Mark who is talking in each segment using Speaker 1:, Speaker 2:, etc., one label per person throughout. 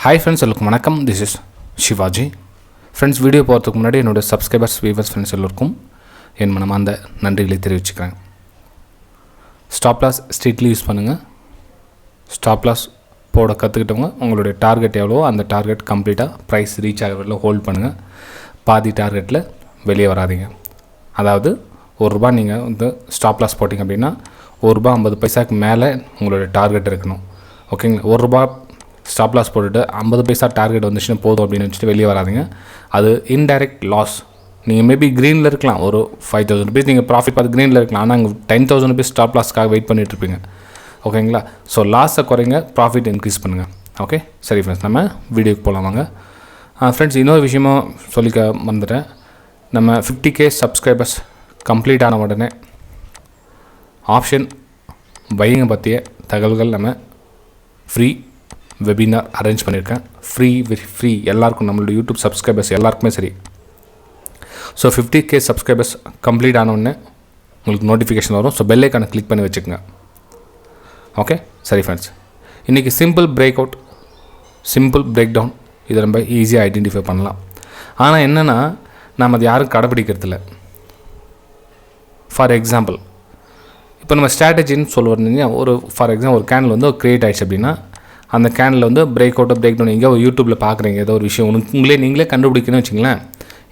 Speaker 1: Hi friends, welcome வணக்கம். This is Shivaji. Friends, video போகிறதுக்கு முன்னாடி என்னோட சப்ஸ்கிரைபர்ஸ் வியூவர்ஸ் ஃப்ரெண்ட்ஸ் எல்லோருக்கும் என் மனமார்ந்த நன்றிகளை தெரிவிச்சுக்கிறேன். ஸ்டாப் லாஸ் ஸ்ட்ரிக்ட்லி யூஸ் பண்ணுங்கள். ஸ்டாப் லாஸ் போட கற்றுக்கிட்டவங்க உங்களுடைய டார்கெட் எவ்வளவோ அந்த டார்கெட் கம்ப்ளீட்டாக ப்ரைஸ் ரீச் ஆகிறவரில் ஹோல்ட் பண்ணுங்கள். பாதி டார்கெட்டில் வெளியே வராதிங்க. அதாவது ₹1 நீங்கள் வந்து ஸ்டாப் லாஸ் போட்டிங்க அப்படின்னா ₹1.50 மேலே உங்களுடைய டார்கெட் இருக்கணும். ஓகேங்களா? ₹1 ஸ்டாப் லாஸ் போட்டுட்டு 50 பைசா டார்கெட் வந்துச்சுன்னா போதும் அப்படின்னு வச்சுட்டு வெளியே வராதிங்க. அது இன்டைரக்ட் லாஸ். நீங்கள் மேபி க்ரீனில் இருக்கலாம், ஒரு ₹5,000 நீங்கள் ப்ராஃபிட் பார்த்து க்ரீனில் இருக்கலாம். ஆனால் அங்கே ₹10,000 ஸ்டாப் லாஸ்க்காக வெயிட் பண்ணிகிட்ருப்பீங்க. ஓகேங்களா? ஸோ லாஸை குறைங்க, ப்ராஃபிட் இன்க்ரீஸ் பண்ணுங்கள். ஓகே, சரி ஃப்ரெண்ட்ஸ், நம்ம வீடியோக்கு போகலாம் வாங்க. ஃப்ரெண்ட்ஸ், இன்னொரு விஷயமும் சொல்லிக்க மறந்துட்டேன். நம்ம 50K சப்ஸ்கிரைபர்ஸ் கம்ப்ளீட் ஆன உடனே ஆப்ஷன் பையிங்கை பற்றிய தகவல்கள் நம்ம ஃப்ரீ வெபினார் அரேஞ்ச் பண்ணியிருக்கேன். ஃப்ரீ எல்லாருக்கும், நம்மளோட யூடியூப் சப்ஸ்கிரைபர்ஸ் எல்லாருக்குமே சரி. ஸோ 50K சப்ஸ்கிரைபர்ஸ் கம்ப்ளீட் ஆனோடனே உங்களுக்கு நோட்டிஃபிகேஷன் வரும். ஸோ பெல் ஐக்கானை கிளிக் பண்ணி வச்சுக்கோங்க. ஓகே, சரி ஃப்ரெண்ட்ஸ், இன்றைக்கி simple break out, simple break down, இதை ரொம்ப ஈஸியாக ஐடென்டிஃபை பண்ணலாம். ஆனால் என்னென்னா நாம் அது யாரும் கடைப்பிடிக்கிறதில்ல. ஃபார் எக்ஸாம்பிள், இப்போ நம்ம ஸ்ட்ராட்டஜின்னு சொல்லுவீங்க. ஃபார் எக்ஸாம்பிள் ஒரு கேண்டில் வந்து க்ரியேட் ஆகிடுச்சு அப்படின்னா அந்த கேண்டில் வந்து பிரேக் அவுட்டோ பிரேக் டவுன் எங்கேயோ யூடியூப்பில் பார்க்குறீங்க, ஏதோ ஒரு விஷயம் நீங்களே கண்டுபிடிக்கணும்னு வச்சிங்களேன்.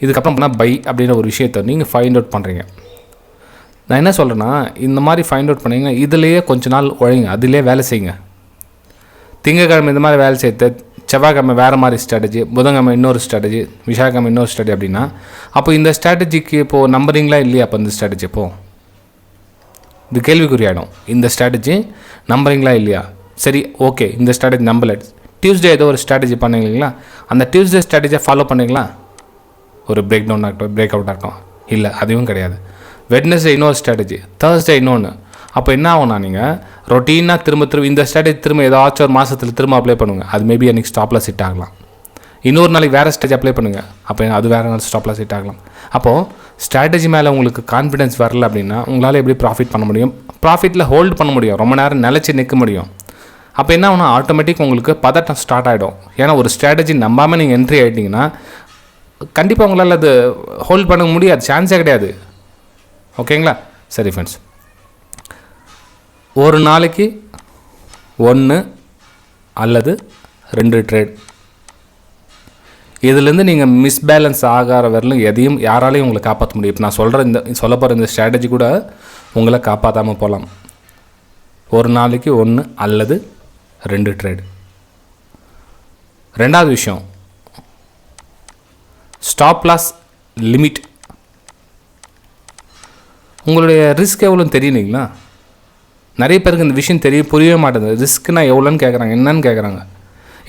Speaker 1: இதுக்கப்புறம் பண்ணால் பை அப்படின்ற ஒரு விஷயத்தை நீங்கள் ஃபைண்ட் அவுட் பண்ணுறீங்க. நான் என்ன சொல்கிறேன்னா, இந்த மாதிரி ஃபைண்ட் அவுட் பண்ணிங்கன்னா இதிலேயே கொஞ்ச நாள் உழைங்க, அதிலே வேலை செய்யுங்க. திங்கக்கிழமை இந்த மாதிரி வேலை செய்ய, செவ்வாய்க்கிழமை வேறு மாதிரி ஸ்ட்ராட்டஜி, புதன்கிழமை இன்னொரு ஸ்ட்ராட்டஜி, விசாகிழமை இன்னொரு ஸ்ட்ராட்டஜி அப்படின்னா அப்போ இந்த ஸ்ட்ராட்டஜிக்கு இப்போது நம்புறீங்களா இல்லையா? அப்போ இந்த ஸ்ட்ராட்டஜி இப்போது இது கேள்விக்குறியாயிடும். இந்த ஸ்ட்ராட்டஜி நம்புறீங்களா இல்லையா? சரி, ஓகே, இந்த ஸ்ட்ராட்டஜி நம்பலை. டியூஸ்டே ஏதோ ஒரு ஸ்ட்ராட்டஜி பண்ணுங்களா? அந்த டியூஸ்டே ஸ்ட்ராட்டஜியை ஃபாலோ பண்ணிங்களா? ஒரு பிரேக் டவுன் ஆகட்டும், பிரேக் அவுட் ஆகட்டும், இல்லை அதுவும் கிடையாது. வெட்னஸ்டே இன்னொரு ஸ்ட்ராட்டஜி, தேர்ஸ்டே இன்னொன்று. அப்போ என்ன ஆகும்னா நீங்கள் ரொட்டீனாக திரும்ப இந்த ஸ்ட்ராட்டஜி திரும்ப ஏதாச்சும் ஒரு மாதத்தில் திரும்ப அப்ளை பண்ணுங்க. அது மேபி அன்றைக்கி ஸ்டாப் லாஸ் ஹிட் ஆகலாம். இன்னொரு நாளைக்கு வேறு ஸ்ட்ராட்டஜி அப்ளை பண்ணுங்கள், அப்போ அது வேறு நாள் ஸ்டாப் லாஸ் ஹிட் ஆகலாம். அப்போது ஸ்ட்ராட்டஜி மேலே உங்களுக்கு கான்ஃபிடன்ஸ் வரல அப்படின்னா உங்களால் எப்படி ப்ராஃபிட் பண்ண முடியும்? ப்ராஃபிட்டில் ஹோல்டு பண்ண முடியும், ரொம்ப நேரம் நிலச்சி நிற்க முடியும். அப்போ என்ன ஆகுனா ஆட்டோமேட்டிக் உங்களுக்கு பதட்டம் ஸ்டார்ட் ஆகிடும். ஏன்னா ஒரு ஸ்ட்ராட்டஜி நம்பாமல் நீங்கள் என்ட்ரி ஆகிட்டிங்கன்னா கண்டிப்பாக உங்களால் அது ஹோல்ட் பண்ண முடியாது, சான்ஸே கிடையாது. ஓகேங்களா? சரி ஃப்ரெண்ட்ஸ், ஒரு நாளைக்கு 1 அல்லது 2 ட்ரேட், இதுலேருந்து நீங்கள் மிஸ்பேலன்ஸ் ஆகாத வரலும் எதையும் யாராலையும் உங்களை காப்பாற்ற முடியும். இப்போ நான் சொல்ல போகிற இந்த ஸ்ட்ராட்டஜி கூட உங்களை காப்பாற்றாமல் போகலாம். ஒரு நாளைக்கு 1 அல்லது 2 ட்ரேட். ரெண்டாவது விஷயம், ஸ்டாப் லாஸ் லிமிட். உங்களுடைய ரிஸ்க் எவ்வளோன்னு தெரியலீங்களா? நிறைய பேருக்கு இந்த விஷயம் புரியவே மாட்டேங்குது. ரிஸ்க்னா எவ்வளோன்னு கேட்குறாங்க, என்னன்னு கேட்குறாங்க.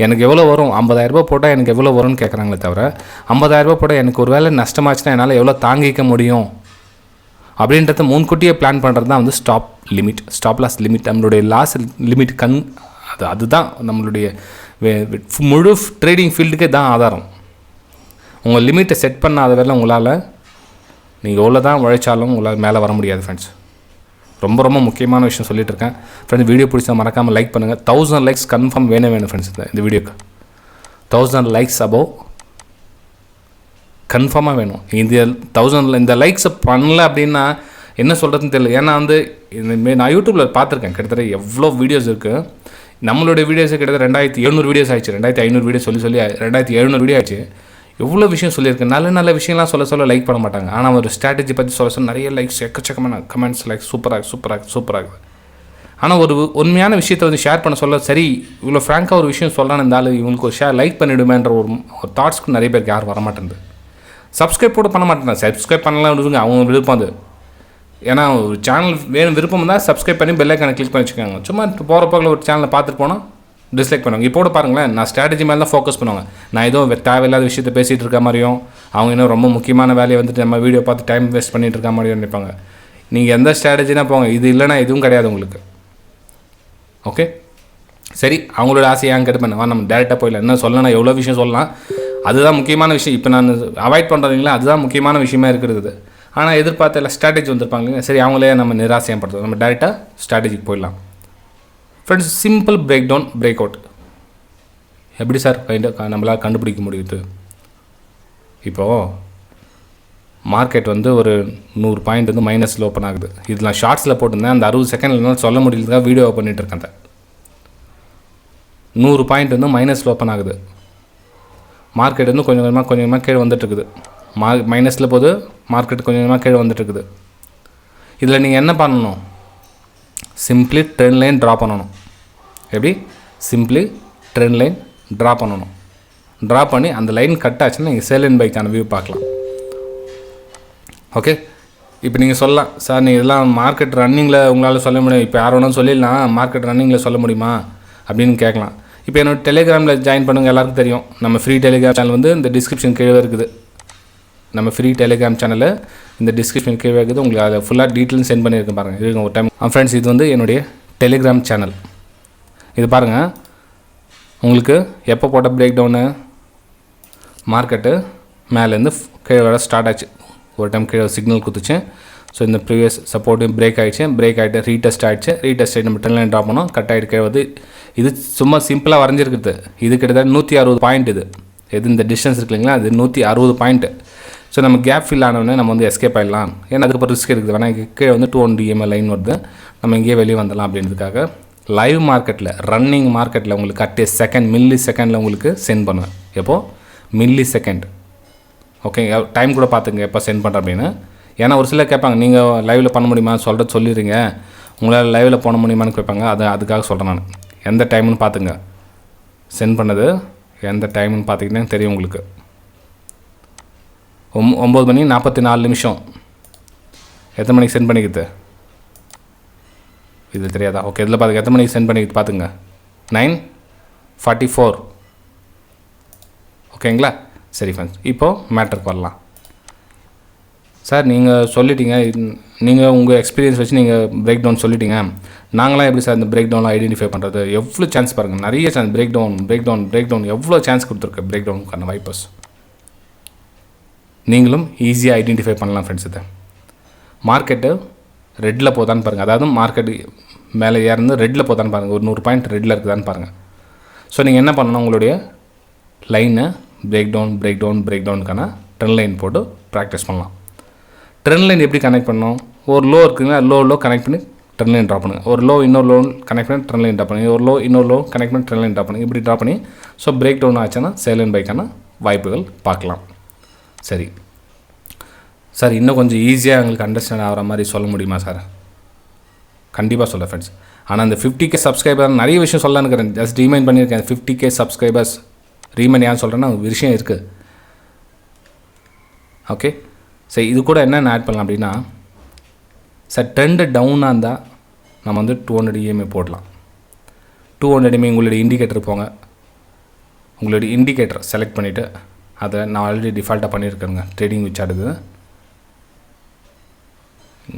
Speaker 1: எனக்கு எவ்வளோ வரும், ₹50,000 போட்டால் எனக்கு எவ்வளோ வரும்னு கேட்குறாங்களே தவிர ₹50,000 போட்டால் எனக்கு ஒரு வேளை நஷ்டமாச்சுன்னா என்னால் எவ்வளோ தாங்கிக்க முடியும் அப்படின்றத முன்கூட்டியே பிளான் பண்ணுறது தான் வந்து ஸ்டாப் லாஸ் லிமிட். நம்மளுடைய லாஸ் லிமிட் அதுதான் நம்மளுடைய முழு ட்ரேடிங் ஃபீல்டுக்கே தான் ஆதாரம். உங்கள் லிமிட்டை செட் பண்ணாத வேலை உங்களால் நீங்கள் எவ்வளோ தான் உழைச்சாலும் உங்களால் மேலே வர முடியாது ஃப்ரெண்ட்ஸ். ரொம்ப ரொம்ப முக்கியமான விஷயம் சொல்லிட்டு இருக்கேன் ஃப்ரெண்ட்ஸ். வீடியோ பிடிச்சா மறக்காமல் லைக் பண்ணுங்கள். 1000 லைக்ஸ் கன்ஃபார்ம் வேணும் ஃப்ரெண்ட்ஸ். இந்த வீடியோக்கு 1000 லைக்ஸ் அபோவ் கன்ஃபார்மாக வேணும். இந்த லைக்ஸை பண்ணல அப்படின்னா என்ன சொல்கிறதுன்னு தெரியல. ஏன்னா வந்து நான் யூடியூப்பில் பார்த்துருக்கேன், கிட்டத்தட்ட எவ்வளோ வீடியோஸ் இருக்குது. நம்மளுடைய வீடியோஸை கிட்டத்தட்ட 2700 வீடியோஸ் ஆயிடுச்சு. 2500 வீடியோ சொல்லி 2700 வீடியோ ஆயிடுச்சு. எவ்வளோ விஷயம் சொல்லியிருக்கேன். நல்ல விஷயம்லாம் சொல்ல லைக் பண்ண மாட்டாங்க. ஆனால் ஒரு ஸ்ட்ராட்டஜி பற்றி சொல்ல நிறைய லைக்ஸ், எக்கச்சக்கமான கமெண்ட்ஸ், லைக் சூப்பராகுது. ஆனால் ஒரு உண்மையான விஷயத்தை வந்து ஷேர் பண்ண சொல்ல, சரி இவ்வளோ ஃப்ராங்காக ஒரு விஷயம் சொல்லலான்னு இருந்தாலும் இவங்களுக்கு ஒரு லைக் பண்ணிவிடுமேன்ற ஒரு தாட்ஸ்க்கு நிறைய பேருக்கு யாரும் வரமாட்டேங்குது. சப்ஸ்கிரைப் கூட பண்ண மாட்டேன். சப்ஸ்கிரைப் பண்ணலாம் விடுங்க, அவங்க விருப்பம் அது. ஏன்னா ஒரு சேனல் விருப்பம் தான் சப்ஸ்கிரைப் பண்ணி பெல் ஐக்கானை கிளிக் பண்ணி வச்சுக்கோங்க. சும்மா போகிற போக்கில் ஒரு சேனலை பார்த்துட்டு போனால் டிஸ்லைக் பண்ணுவாங்க. இப்போ கூட பாருங்களேன், நான் ஸ்ட்ராட்டஜி மேலே தான் ஃபோக்கஸ் பண்ணுவாங்க. நான் ஏதோ தேவையில்லாத விஷயத்தை பேசிகிட்டு இருக்க மாதிரியும், அவங்க இன்னும் ரொம்ப முக்கியமான வேலையை வந்துட்டு நம்ம வீடியோ பார்த்து டைம் வேஸ்ட் பண்ணிகிட்டு இருக்க மாதிரியும் நினைப்பாங்க. நீங்கள் எந்த ஸ்ட்ராட்டஜினா போங்க, இது இல்லைனா எதுவும் கிடையாது உங்களுக்கு. ஓகே, சரி, அவங்களோட ஆசையை ஏன் கேட்டு பண்ண நம்ம டேரெக்டாக போயிடலாம். என்ன சொல்லலாம், எவ்வளோ விஷயம் சொல்லலாம், அதுதான் முக்கியமான விஷயம். இப்போ நான் அவாய்ட் பண்ணுறீங்களா, அதுதான் முக்கியமான விஷயமா இருக்கிறது. ஆனால் எதிர்பார்த்த இல்லை ஸ்ட்ராட்டஜி வந்திருப்பாங்க, சரி அவங்களே நம்ம நிராசையப்படுத்துவோம். நம்ம டேரெக்டாக ஸ்ட்ராட்டஜிக்கு போயிடலாம் friends. Simple break down, break out, எப்படி சார் நம்மளால் கண்டுபிடிக்க முடியுது? இப்போது மார்க்கெட் வந்து ஒரு 100 பாயிண்ட் வந்து மைனஸில் ஓப்பன் ஆகுது. இதில் நான் ஷார்ட்ஸில் போட்டிருந்தேன். அந்த 60 செகண்ட்லாம் சொல்ல முடியலதுக்காக வீடியோ பண்ணிகிட்ருக்கேன். 100 பாயிண்ட் வந்து மைனஸில் ஓப்பன் ஆகுது. மார்க்கெட் வந்து கொஞ்சம் கொஞ்சமாக கீழே வந்துட்டுருக்குது. மைனஸில் போது மார்க்கெட் கொஞ்சம் கொஞ்சமாக கீழே வந்துட்டுருக்குது. இதில் நீங்கள் என்ன பண்ணணும்? சிம்பிளி ட்ரெண்ட் லைன் ட்ரா பண்ணணும். எப்படி? சிம்பிளி ட்ரெண்ட் லைன் ட்ரா பண்ணணும். ட்ரா பண்ணி அந்த லைன் கட் ஆச்சுன்னா நீங்கள் சேல் அண்ட் பைக்கான வியூ பார்க்கலாம். ஓகே, இப்போ நீங்கள் சொல்லலாம், சார் நீங்கள் இதெல்லாம் மார்க்கெட் ரன்னிங்கில் உங்களால் சொல்ல முடியும், இப்போ யார் வேணாலும் சொல்லிடலாம், மார்க்கெட் ரன்னிங்கில் சொல்ல முடியுமா அப்படின்னு கேட்கலாம். இப்போ என்னோடய டெலிகிராமில் ஜாயின் பண்ணுங்கள். எல்லாருக்கும் தெரியும், நம்ம ஃப்ரீ டெலிகிராம் சேனல் வந்து இந்த டிஸ்கிரிப்ஷன் கீழே இருக்குது. நம்ம ஃப்ரீ டெலிகிராம் சேனலில் இந்த டிஸ்கிரிப்ஷன் கீழே இருக்குது. உங்களுக்கு அதை ஃபுல்லாக டீட்டெயிலும் சென்ட் பண்ணியிருக்கேன் பாருங்கள். இது ஒரு டைம் ஃப்ரெண்ட்ஸ், இது வந்து என்னுடைய டெலிகிராம் சேனல். இது பாருங்கள், உங்களுக்கு எப்போ போட்ட பிரேக் டவுனு மார்க்கெட்டு மேலேருந்து கீழே வர ஸ்டார்ட் ஆச்சு. ஒரு டைம் கீழே சிக்னல் கொடுத்துச்சு. ஸோ இந்த ப்ரீவியஸ் சப்போர்ட்டும் பிரேக் ஆகிட்டு ரீடெஸ்ட் ஆகிடுச்சு. ரீடெஸ்ட் ஆகிட்டு நம்ம ட்ரெண்ட் லைன் ட்ராப் பண்ணோம். கட் ஆகிட்டு கீழே வந்து இது சும்மா சிம்பிளாக வரைஞ்சிருக்குது. இது கிட்டத்தட்ட 160 பாயிண்ட். இது இந்த டிஸ்டன்ஸ் இருக்கு இல்லைங்களா, அது 160 பாயிண்ட்டு. ஸோ நம்ம கேப் ஃபில் ஆனவுடனே நம்ம வந்து எஸ்கேப் ஆகிடலாம். ஏன்னா அதுக்கப்புறம் ரிஸ்க் இருக்குது. வேணா கீழே வந்து 200 EMA லைன் வருது, நம்ம இங்கேயே வெளியே வந்துடலாம் அப்படின்றதுக்காக லைவ் மார்க்கெட்டில் ரன்னிங் மார்க்கெட்டில் உங்களுக்கு அட் செகண்ட் மில்லி செகண்டில் உங்களுக்கு சென்ட் பண்ணுவேன். எப்போது? Milli second. ஓகே, டைம் கூட பார்த்துங்க எப்போ சென்ட் பண்ணுறேன் அப்படின்னு. ஏன்னா ஒரு சிலர் கேட்பாங்க, நீங்கள் லைவில் பண்ண முடியுமா சொல்லிடுறீங்க, உங்களால் லைவில் பண்ண முடியுமான்னு கேட்பாங்க. அதுக்காக சொல்கிறேன் நான். எந்த டைம்னு பார்த்துங்க, சென்ட் பண்ணது எந்த டைம்னு பார்த்திங்கன்னா தெரியும் உங்களுக்கு. 9:44. எத்தனை மணிக்கு சென்ட் பண்ணிக்கிது? இது தெரியாதா? ஓகே, இதில் பார்த்துங்க எத்தனை மணிக்கு சென்ட் பண்ணிக்கிது பார்த்துங்க. 9:44. ஓகேங்களா? சரி ஃப்ரெண்ட்ஸ், இப்போது மேட்டருக்கு வரலாம். சார் நீங்கள் சொல்லிட்டீங்க, நீங்கள் உங்கள் எக்ஸ்பீரியன்ஸ் வச்சு நீங்கள் பிரேக் டவுன் சொல்லிட்டீங்க, நாங்களாம் எப்படி சார் இந்த பிரேக் டவுன்லாம் ஐடென்டிஃபை பண்ணுறது? எவ்வளோ சான்ஸ் பாருங்கள், நிறைய சான்ஸ். பிரேக் டவுன் எவ்வளோ சான்ஸ் கொடுத்துருக்கு. பிரேக் டவுனுக்கான வைப்பர்ஸ் நீங்களும் ஈஸியாக ஐடென்டிஃபை பண்ணலாம் ஃப்ரெண்ட்ஸ். இதை மார்க்கெட்டு ரெட்டில் போதான்னு பாருங்கள். அதாவது மார்க்கெட்டு மேலே ஏறந்து ரெட்டில் போதான்னு பாருங்கள். ஒரு 100 பாயிண்ட் ரெட்டில் இருக்குதான்னு பாருங்கள். ஸோ நீங்கள் என்ன பண்ணணும், உங்களுடைய லைனை பிரேக் டவுனுக்கான ட்ரெண்ட் லைன் போட்டு ப்ராக்டிஸ் பண்ணலாம். ட்ரெண்ட் லைன் எப்படி கனெக்ட் பண்ணணும்? ஒரு லோ இருக்குதுன்னா லோ கனெக்ட் பண்ணி ட்ரெண்ட் லைன் ட்ராப் பண்ணுங்கள். ஒரு லோ இன்னொரு லோ கனெக்ட் பண்ணி ட்ரெண்ட் லைன் ட்ராப் பண்ணுங்கள். ஒரு லோ இன்னொரு லோ கனெக்ட் பண்ணி ட்ரெண்ட் லைன் ட்ராப் பண்ணுங்கள். இப்படி ட்ராப் பண்ணி ஸோ பிரேக் டவுன் ஆச்சுன்னா சேல் அண்ட் பைக்கான வாய்ப்புகள் பார்க்கலாம். சரி சார், இன்னும் கொஞ்சம் ஈஸியாக எங்களுக்கு அண்டர்ஸ்டாண்ட் ஆகிற மாதிரி சொல்ல முடியுமா சார்? கண்டிப்பாக சொல்ல ஃப்ரெண்ட்ஸ். ஆனால் அந்த 50K சப்ஸ்கிரைபர் நிறைய விஷயம் சொல்லலான்னு இருக்கிறேன். ஜஸ்ட் ரீமைண்ட் பண்ணியிருக்கேன். 50K சப்ஸ்கிரைபர்ஸ் ரீமைண்ட் ஏன் சொல்கிறேன்னா ஒரு விஷயம் இருக்குது. ஓகே, சரி, இது கூட என்ன ஆட் பண்ணலாம் அப்படின்னா, சார் ட்ரெண்டு டவுனாக இருந்தால் நம்ம வந்து 200 EMA போடலாம். 200 EMA உங்களுடைய இண்டிகேட்டர் போங்க. உங்களுடைய இண்டிகேட்டர் செலக்ட் பண்ணிவிட்டு அதை நான் ஆல்ரெடி டிஃபால்ட்டாக பண்ணியிருக்கேங்க. ட்ரேடிங் விச் ஆடுது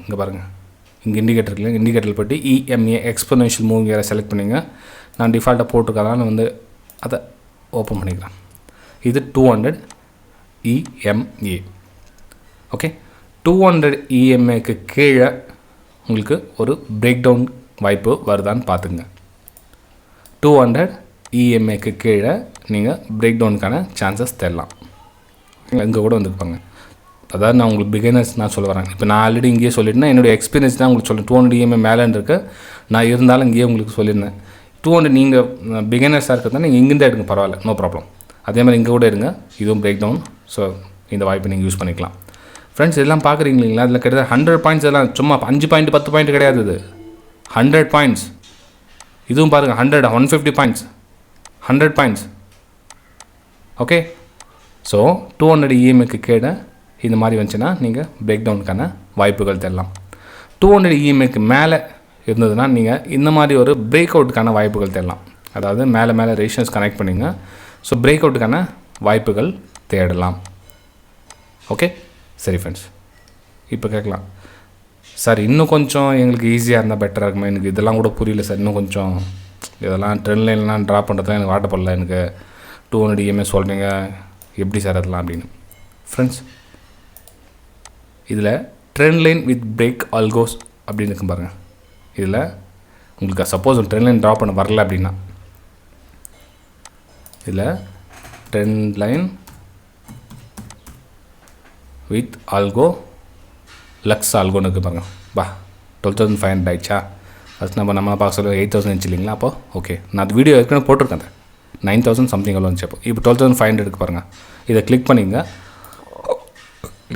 Speaker 1: இங்கே பாருங்கள். இங்கே இண்டிகேட்டர் இல்லை, இண்டிகேட்டர் போய்ட்டு EMA எக்ஸ்போனென்ஷியல் மூவிங் வேறு செலக்ட் பண்ணிங்க. நான் டிஃபால்ட்டாக போட்டுருக்கதான் வந்து அதை ஓப்பன் பண்ணிக்கிறேன். இது 200 EMA. ஓகே, 200 EMAக்கு கீழே உங்களுக்கு ஒரு பிரேக் டவுன் வாய்ப்பு வருதான்னு பார்த்துங்க. 200 EMAக்கு கீழே நீங்கள் பிரேக் டவுனுக்கான சான்சஸ் தரலாம். இங்கே கூட வந்துருப்பாங்க. அதாவது நான் உங்களுக்கு பிகினர்ஸ் நான் சொல்ல வரேன். இப்போ நான் ஆல்ரெடி இங்கேயே சொல்லியிருந்தேன், என்னுடைய எக்ஸ்பீரியன்ஸ் தான் உங்களுக்கு சொல்லுவேன். 200 EMA மேலேன்னு இருக்கு, நான் இருந்தாலும் இங்கேயே உங்களுக்கு சொல்லியிருந்தேன். 200 நீங்கள் பிகினர்ஸாக இருக்கிறதா நீங்கள் இங்கேருந்தே எடுங்க, பரவாயில்ல, நோ ப்ராப்ளம். அதே மாதிரி இங்கே கூட இருங்க, இதுவும் பிரேக் டவுன். ஸோ இந்த வாய்ப்பை நீங்கள் யூஸ் பண்ணிக்கலாம். ஃப்ரெண்ட்ஸ், இதெல்லாம் பார்க்குறீங்க இல்லைங்களா? அதில் கிட்டத்தட்ட 100 பாயிண்ட்ஸ். எல்லாம் சும்மா 5 பாயிண்ட் 10 பாயிண்ட் கிடையாது. இது 100 பாயிண்ட்ஸ். இதுவும் பாருங்கள், 150 பாயிண்ட்ஸ், 100 பாயிண்ட்ஸ். ஓகே, ஸோ 200 EMAக்கு கீழே இந்த மாதிரி வந்துச்சுன்னா நீங்கள் பிரேக் டவுனுக்கான வாய்ப்புகள் தரலாம். 200 EMAக்கு மேலே இருந்ததுன்னா நீங்கள் இந்த மாதிரி ஒரு பிரேக் அவுட்டுக்கான வாய்ப்புகள் தரலாம். அதாவது மேலே ரெசிஸ்டன்ஸ் கனெக்ட் பண்ணிங்க. ஸோ பிரேக் அவுட்டுக்கான வாய்ப்புகள் தேடலாம். ஓகே, சரி ஃப்ரெண்ட்ஸ், இப்போ கேட்கலாம், சார் இன்னும் கொஞ்சம் எங்களுக்கு ஈஸியாக இருந்தால் பெட்டராக இருக்குமா? எனக்கு இதெல்லாம் கூட புரியல சார். இன்னும் கொஞ்சம் இதெல்லாம் ட்ரெண்ட் லைன்லாம் ட்ரா பண்ணுறதுலாம் எனக்கு வாட்டப்படல. எனக்கு 200 EMA சொல்கிறீங்க, எப்படி சார் அதெல்லாம் அப்படின்னு. ஃப்ரெண்ட்ஸ், இதில் trend line with break Al Quoz அப்படின்னு இருக்கும் பாருங்கள். இதில் உங்களுக்கு சப்போஸ் ட்ரெண்ட் லைன் ட்ரா பண்ண வரல அப்படின்னா இதில் trend line with algo lux ஆல்கோன்னு இருக்குது பாருங்கள். 12,500 ஆயிடுச்சா? ஃபஸ்ட் நம்ம பார்க்க சொல்ல 8,000 இருந்துச்சு இல்லைங்களா? அப்போ ஓகே, நான் அது வீடியோ ஏற்கனவே போட்டிருக்கேன். 9,000 சம்திங் எவ்வளோ வந்துச்சு. இப்போ 12,500 பாருங்கள். இதை கிளிக் பண்ணிங்க.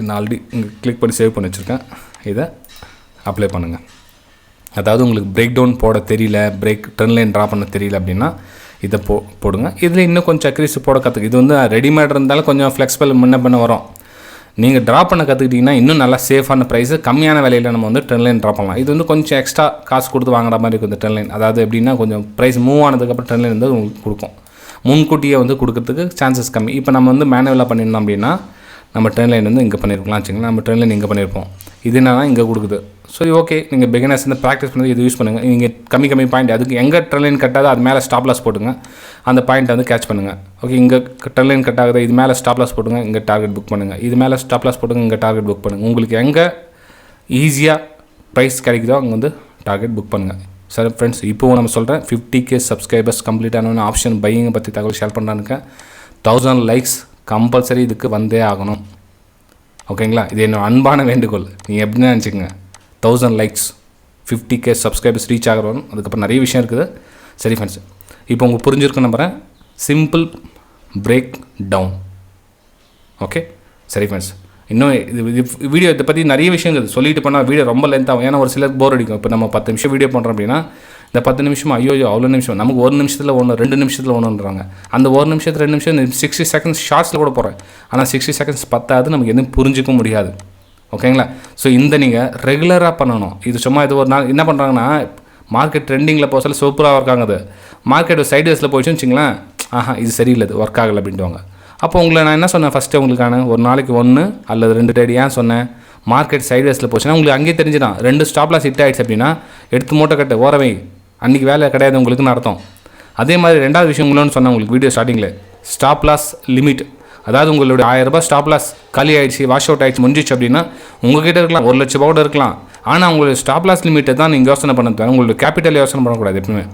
Speaker 1: நான் ஆல்ரெடி இங்கே கிளிக் பண்ணி சேவ் பண்ணி வச்சுருக்கேன். இதை அப்ளை பண்ணுங்கள். அதாவது உங்களுக்கு பிரேக் டவுன் போட தெரியல, ட்ரெண்ட் லைன் ட்ரா பண்ண தெரியல அப்படின்னா இதை போடுங்க. இதில் இன்னும் கொஞ்சம் அக்யூரசி போட கற்றுக்கு. இது வந்து ரெடிமேட் இருந்தாலும் கொஞ்சம் ஃப்ளெக்சிபிள் முன்ன பண்ண வரும். நீங்கள் ட்ரா பண்ண கற்றுக்கிட்டிங்கன்னா இன்னும் நல்லா சேஃபான ப்ரைஸு, கம்மியான விலையில் நம்ம வந்து ட்ரெண்ட் லைன் ட்ரா பண்ணலாம். இது வந்து கொஞ்சம் எக்ஸ்ட்ரா காசு கொடுத்து வாங்குற மாதிரி இருக்கும் இந்த ட்ரெண்ட் லைன். அதாவது எப்படின்னா கொஞ்சம் ப்ரைஸ் மூவ் ஆனதுக்கப்புறம் ட்ரெண்ட் லைன் வந்து உங்களுக்கு கொடுக்கும். முன்கூட்டியே வந்து கொடுக்கறதுக்கு சான்சஸ் கம்மி. இப்போ நம்ம வந்து மேனுவலாக பண்ணியிருந்தோம் அப்படின்னா நம்ம ட்ரெண்ட் லைன் வந்து இங்கே பண்ணியிருக்கலாம் வச்சுங்களேன். நம்ம ட்ரெண்ட் லைன் இங்கே பண்ணியிருப்போம். இது என்னன்னா இங்கே கொடுக்குது. சரி, ஓகே, நீங்கள் பிகினர்ஸ் வந்து ப்ராக்டிஸ் பண்ணி இது யூஸ் பண்ணுங்கள். நீங்கள் கம்மி பாயிண்ட் அதுக்கு எங்கே ட்ரெண்ட் லைன் கட்டாதோ அது மேலே ஸ்டாப் லாஸ் போட்டுங்க. அந்த பாயிண்ட்டை வந்து கேட்ச் பண்ணுங்கள். ஓகே, இங்கே ட்ரெண்ட் லைன் கட் ஆகுது, இது மேலே ஸ்டாப் லாஸ் போட்டுங்க, இங்கே டார்கெட் புக் பண்ணுங்கள். இது மேலே ஸ்டாப் லாஸ் போட்டுங்க, இங்கே டார்கெட் புக் பண்ணுங்கள். உங்களுக்கு எங்கே ஈஸியாக ப்ரைஸ் கிடைக்குதோ அங்கே வந்து டார்கெட் புக் பண்ணுங்கள். சரி ஃப்ரெண்ட்ஸ், இப்போவும் நம்ம சொல்கிறேன் 50K சப்ஸ்கிரைபர்ஸ் கம்ப்ளீட் ஆனோன்னு ஆப்ஷன் பையிங்கை பற்றி தகவல் ஷேர் பண்ணுறானுங்க. 1000 லைக்ஸ் கம்பல்சரி இதுக்கு வந்தே ஆகணும். ஓகேங்களா? இது என்னோட அன்பான வேண்டுகோள். நீங்கள் எப்படின்னு நினச்சிக்கங்க. 1000 லைக்ஸ் 50K சப்ஸ்கிரைபர்ஸ் ரீச் ஆகிறோம். அதுக்கப்புறம் நிறைய விஷயம் இருக்குது. சரி ஃப்ரெண்ட்ஸ், இப்போ உங்களுக்கு புரிஞ்சிருக்குன்னு நம்புகிறேன். Simple break down. ஓகே, சரி ஃப்ரெண்ட்ஸ், இன்னும் இது வீடியோ இதை பற்றி நிறைய விஷயங்கள் சொல்லிட்டு போனால் வீடியோ ரொம்ப லென்த் ஆகும். ஏன்னா ஒரு சிலருக்கு போர் அடிக்கும். இப்போ நம்ம 10 நிமிஷம் வீடியோ பண்ணுறோம் அப்படின்னா இந்த 10 நிமிஷம் ஐயோ அவ்வளோ நிமிஷம், நமக்கு 1 நிமிஷத்தில் 1, 2 நிமிஷத்தில் 1ன்றாங்க. அந்த 1 நிமிஷத்தில் 2 நிமிஷம் 60 செகண்ட்ஸ் ஷார்ட்ஸில் கூட போகிறேன். ஆனால் 60 செகண்ட்ஸ் பத்தாது, நமக்கு எதுவும் புரிஞ்சிக்க முடியாது. ஓகேங்களா? ஸோ இந்த நீங்கள் ரெகுலராக பண்ணணும். இது சும்மா இது ஒரு நாள் என்ன பண்ணுறாங்கன்னா மார்க்கெட் ட்ரெண்டிங்கில் போக சொல்ல சூப்பராக ஒர்க் ஆகுது. மார்க்கெட் சைடு வேஸில் போயிடுச்சுன்னு வச்சிங்களேன், இது சரியில்லை, இது ஒர்க் ஆகலை அப்படின்ட்டுவாங்க. அப்போ உங்களை நான் என்ன சொன்னேன் ஃபஸ்ட்டு, உங்களுக்கான ஒரு நாளைக்கு 1 அல்லது 2 ட்ரேட் ஏன் சொன்னேன்? மார்க்கெட் சைடு வேஸில் போச்சுன்னா உங்களுக்கு அங்கேயே தெரிஞ்சிடும். 2 ஸ்டாப் லாஸ் ஹிட் ஆகிடுச்சு அப்படின்னா எடுத்து மூட்டை கட்டு ஓரவை, அன்றைக்கி வேலை கிடையாது உங்களுக்குன்னு அர்த்தம். அதே மாதிரி ரெண்டாவது விஷயம் உங்களோன்னு சொன்னேன் உங்களுக்கு வீடியோ ஸ்டார்டிங்கில், ஸ்டாப் லாஸ் லிமிட். அதாவது உங்களுடைய 1000 ரூபாய் ஸ்டாப் லாஸ் காலி ஆகிடுச்சு, வாஷ் அவுட் ஆகிடுச்சு, முடிஞ்சிச்சு அப்படின்னா உங்கள்கிட்ட இருக்கலாம் 1 லட்ச ரூபாவோட இருக்கலாம். ஆனால் உங்களுடைய ஸ்டாப் லாஸ் லிமிட்டை தான் நீங்கள் யோசனை பண்ண தவிர உங்களுடைய கேபிட்டல் யோசனை பண்ணக்கூடாது. எப்பவுமே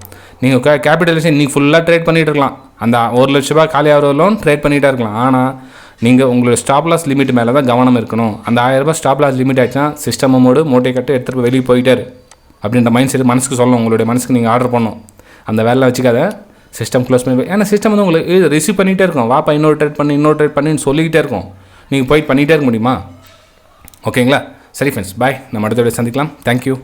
Speaker 1: நீங்கள் கேபிட்டலைசேஷன் இன்றைக்கி ஃபுல்லாக ட்ரேட் பண்ணிகிட்டு இருக்கலாம். அந்த 1 லட்ச ரூபாய் காலி ஆகிற லோன் ட்ரேட் பண்ணிகிட்டே இருக்கலாம். ஆனால் நீங்கள் உங்களுடைய ஸ்டாப் லாஸ் லிமிட் மேலே தான் கவனம் இருக்கணும். அந்த 1000 ரூபாய் ஸ்டாப் லாஸ் லிமிட் ஆகிடுச்சுன்னா சிஸ்டம் மோடு மூட்டை கட்டு எடுத்துகிட்டு வெளியே போயிட்டார் அப்படின்ற மைண்ட் செட் மனசுக்கு சொல்லணும். உங்களுடைய மனசுக்கு நீங்கள் ஆர்டர் பண்ணணும். அந்த வேலை வச்சுக்காத, சிஸ்டம் க்ளோஸ் பண்ணி. ஏன்னா சிஸ்டம் வந்து உங்களுக்கு ரிசீவ் பண்ணிகிட்டே இருக்கும். வாப்பா இன்னொரு ட்ரேட் பண்ணின்னு சொல்லிக்கிட்டே இருக்கும். நீங்கள் போய் பண்ணிகிட்டே இருக்க முடியுமா? ஓகேங்களா? சரி ஃப்ரெண்ட்ஸ், பாய். நம்ம அடுத்த வீடியோ சந்திக்கலாம். தேங்க்யூ.